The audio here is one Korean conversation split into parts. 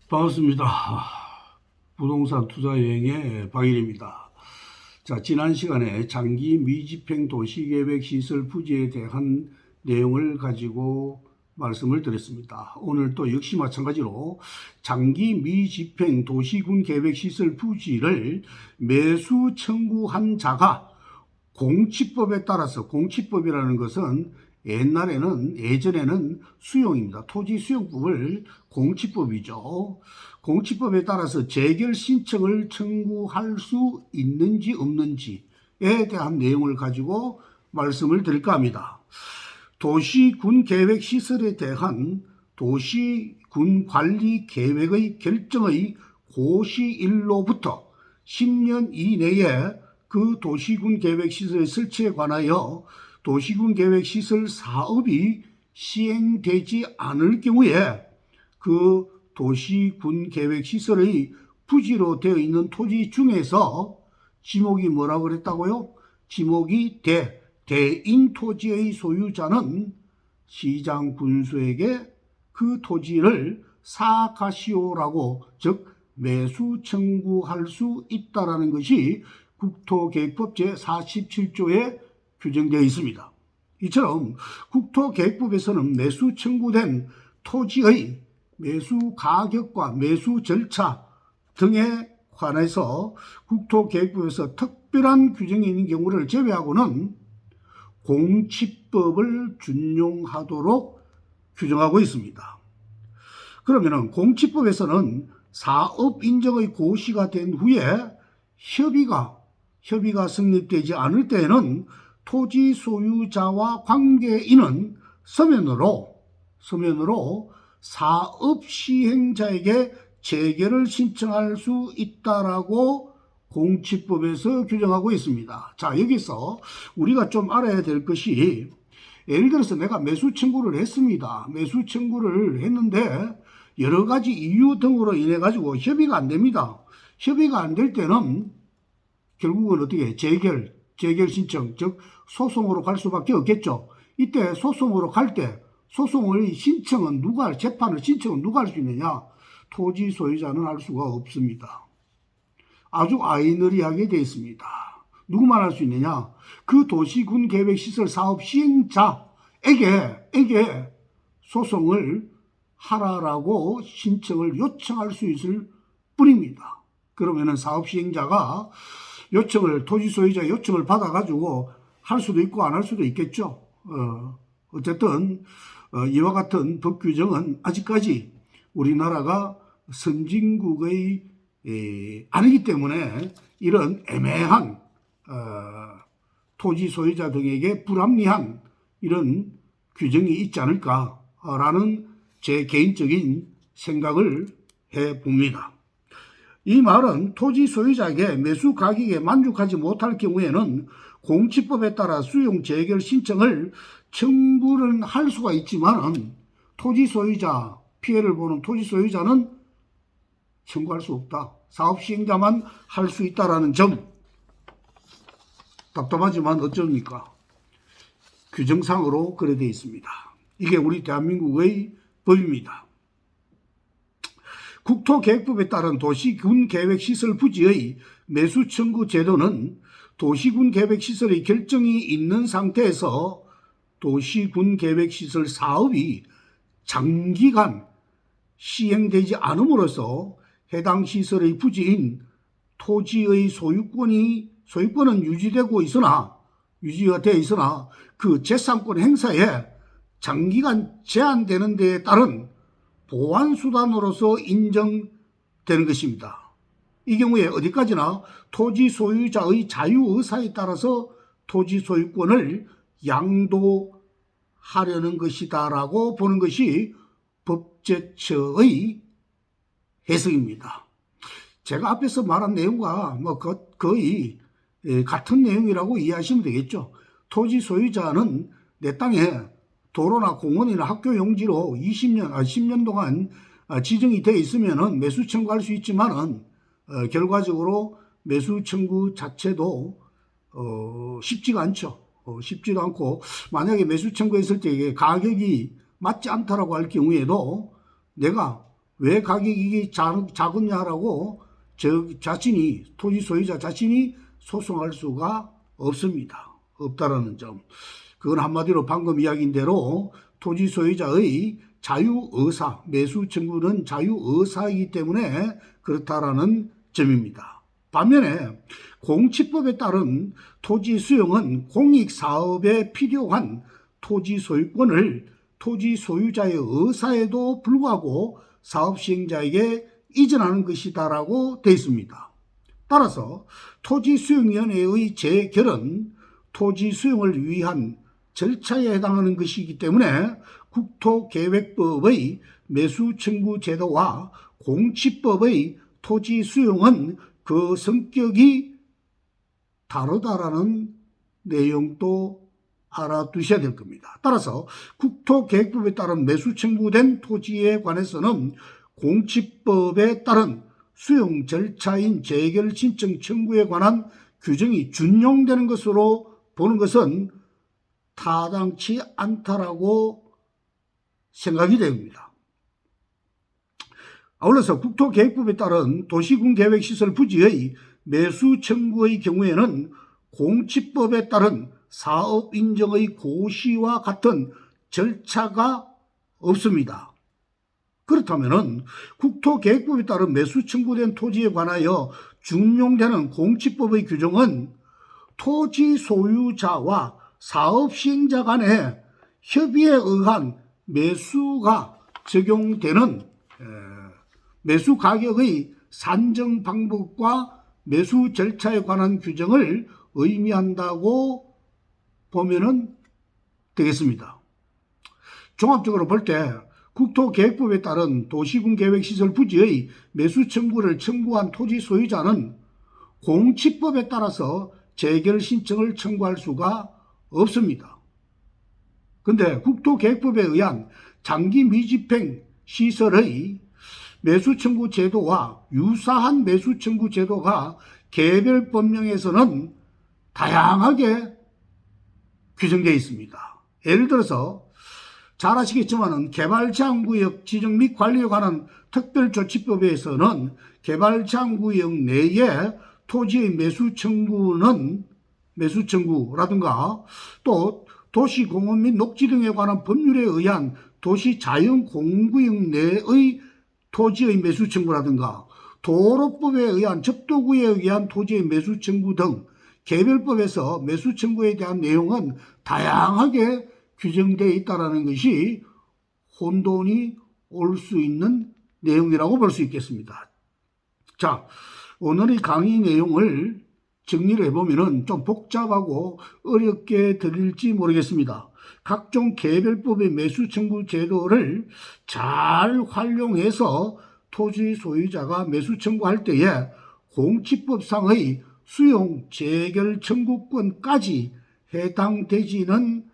반갑습니다. 부동산 투자 여행의 박일입니다. 자, 지난 시간에 장기 미집행 도시계획 시설 부지에 대한 내용을 가지고 말씀을 드렸습니다. 오늘 또 역시 마찬가지로 장기 미집행 도시군 계획 시설 부지를 매수 청구한 자가 공치법에 따라서, 공치법이라는 것은 예전에는 수용입니다. 토지 수용법을 공치법이죠. 공치법에 따라서 재결 신청을 청구할 수 있는지 없는지에 대한 내용을 가지고 말씀을 드릴까 합니다. 도시군 계획 시설에 대한 도시군 관리 계획의 결정의 고시일로부터 10년 이내에 그 도시군 계획 시설의 설치에 관하여 도시군 계획 시설 사업이 시행되지 않을 경우에 그 도시군 계획 시설의 부지로 되어 있는 토지 중에서 지목이 뭐라고 그랬다고요? 지목이 대인 토지의 소유자는 시장 군수에게 그 토지를 사가시오라고, 즉 매수 청구할 수 있다라는 것이 국토계획법 제47조에 규정되어 있습니다. 이처럼 국토계획법에서는 매수 청구된 토지의 매수 가격과 매수 절차 등에 관해서 국토계획법에서 특별한 규정이 있는 경우를 제외하고는 공치법을 준용하도록 규정하고 있습니다. 그러면 공치법에서는 사업 인정의 고시가 된 후에 협의가 성립되지 않을 때에는 토지 소유자와 관계인은 서면으로 사업 시행자에게 재결을 신청할 수 있다라고 공치법에서 규정하고 있습니다. 자, 여기서 우리가 좀 알아야 될 것이, 예를 들어서 내가 매수 청구를 했습니다. 매수 청구를 했는데 여러 가지 이유 등으로 인해 가지고 협의가 안 됩니다. 협의가 안 될 때는 결국은 어떻게 재결 신청, 즉 소송으로 갈 수밖에 없겠죠. 이때 소송으로 갈 때 소송의 신청은 재판을 신청은 누가 할 수 있느냐? 토지 소유자는 할 수가 없습니다. 아주 아이러니하게 되어 있습니다. 누구만 할 수 있느냐? 그 도시군 계획 시설 사업 시행자에게 소송을 하라라고 신청을 요청할 수 있을 뿐입니다. 그러면은 사업 시행자가 토지 소유자 요청을 받아가지고 할 수도 있고 안 할 수도 있겠죠. 어쨌든 이와 같은 법 규정은 아직까지 우리나라가 선진국의 아니기 때문에 이런 애매한 토지 소유자 등에게 불합리한 이런 규정이 있지 않을까라는 제 개인적인 생각을 해봅니다. 이 말은 토지 소유자에게 매수 가격에 만족하지 못할 경우에는 공치법에 따라 수용 재결 신청을 청구를 할 수가 있지만 토지 소유자, 피해를 보는 토지 소유자는 청구할 수 없다. 사업 시행자만 할 수 있다라는 점, 답답하지만 어쩝니까? 규정상으로 그래 되어 있습니다. 이게 우리 대한민국의 법입니다. 국토계획법에 따른 도시군 계획시설 부지의 매수 청구 제도는 도시군 계획시설의 결정이 있는 상태에서 도시군 계획시설 사업이 장기간 시행되지 않음으로써 해당 시설의 부지인 토지의 소유권은 유지가 되어 있으나 그 재산권 행사에 장기간 제한되는 데에 따른 보완수단으로서 인정되는 것입니다. 이 경우에 어디까지나 토지 소유자의 자유의사에 따라서 토지 소유권을 양도하려는 것이다라고 보는 것이 법제처의 해석입니다. 제가 앞에서 말한 내용과 거의 같은 내용이라고 이해하시면 되겠죠. 토지 소유자는 내 땅에 도로나 공원이나 학교 용지로 10년 동안 지정이 되어 있으면 매수 청구할 수 있지만은 결과적으로 매수 청구 자체도 쉽지가 않죠. 쉽지도 않고, 만약에 매수 청구했을 때 가격이 맞지 않다라고 할 경우에도 내가 왜 가격이 작으냐라고 자신이, 토지 소유자 자신이 소송할 수가 없습니다. 없다라는 점. 그건 한마디로 방금 이야기인 대로 토지 소유자의 자유의사, 매수 청구는 자유의사이기 때문에 그렇다라는 점입니다. 반면에 공치법에 따른 토지 수용은 공익사업에 필요한 토지 소유권을 토지 소유자의 의사에도 불구하고 사업 시행자에게 이전하는 것이다라고 되어 있습니다. 따라서 토지수용위원회의 재결은 토지 수용을 위한 절차에 해당하는 것이기 때문에 국토계획법의 매수청구 제도와 공치법의 토지 수용은 그 성격이 다르다라는 내용도 알아두셔야 될 겁니다. 따라서 국토계획법에 따른 매수청구된 토지에 관해서는 공치법에 따른 수용 절차인 재결 신청 청구에 관한 규정이 준용되는 것으로 보는 것은 타당치 않다라고 생각이 됩니다. 아울러서 국토계획법에 따른 도시군계획시설 부지의 매수 청구의 경우에는 공치법에 따른 사업인정의 고시와 같은 절차가 없습니다. 그렇다면 국토계획법에 따른 매수 청구된 토지에 관하여 준용되는 공치법의 규정은 토지 소유자와 사업 시행자 간의 협의에 의한 매수가 적용되는 매수 가격의 산정 방법과 매수 절차에 관한 규정을 의미한다고 보면 되겠습니다. 종합적으로 볼 때 국토계획법에 따른 도시군계획시설 부지의 매수 청구를 청구한 토지 소유자는 공치법에 따라서 재결 신청을 청구할 수가 없습니다. 그런데 국토계획법에 의한 장기 미집행 시설의 매수청구 제도와 유사한 매수청구 제도가 개별 법령에서는 다양하게 규정되어 있습니다. 예를 들어서 잘 아시겠지만 개발제한구역 지정 및 관리에 관한 특별조치법에서는 개발제한구역 내에 토지의 매수청구라든가 또 도시공원 및 녹지 등에 관한 법률에 의한 도시자연공구역 내의 토지의 매수청구라든가 도로법에 의한 접도구에 의한 토지의 매수청구 등 개별법에서 매수청구에 대한 내용은 다양하게 규정되어 있다는 것이 혼돈이 올 수 있는 내용이라고 볼 수 있겠습니다. 자, 오늘의 강의 내용을 정리를 해보면 좀 복잡하고 어렵게 들릴지 모르겠습니다. 각종 개별법의 매수청구 제도를 잘 활용해서 토지 소유자가 매수청구할 때에 공치법상의 수용 재결 청구권까지 해당되지는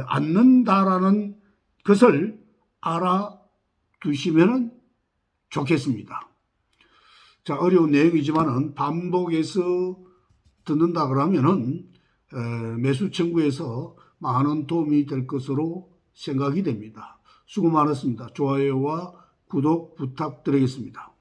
않는다라는 것을 알아두시면 좋겠습니다. 자, 어려운 내용이지만은 반복해서 듣는다 그러면은 매수 청구에서 많은 도움이 될 것으로 생각이 됩니다. 수고 많았습니다. 좋아요와 구독 부탁드리겠습니다.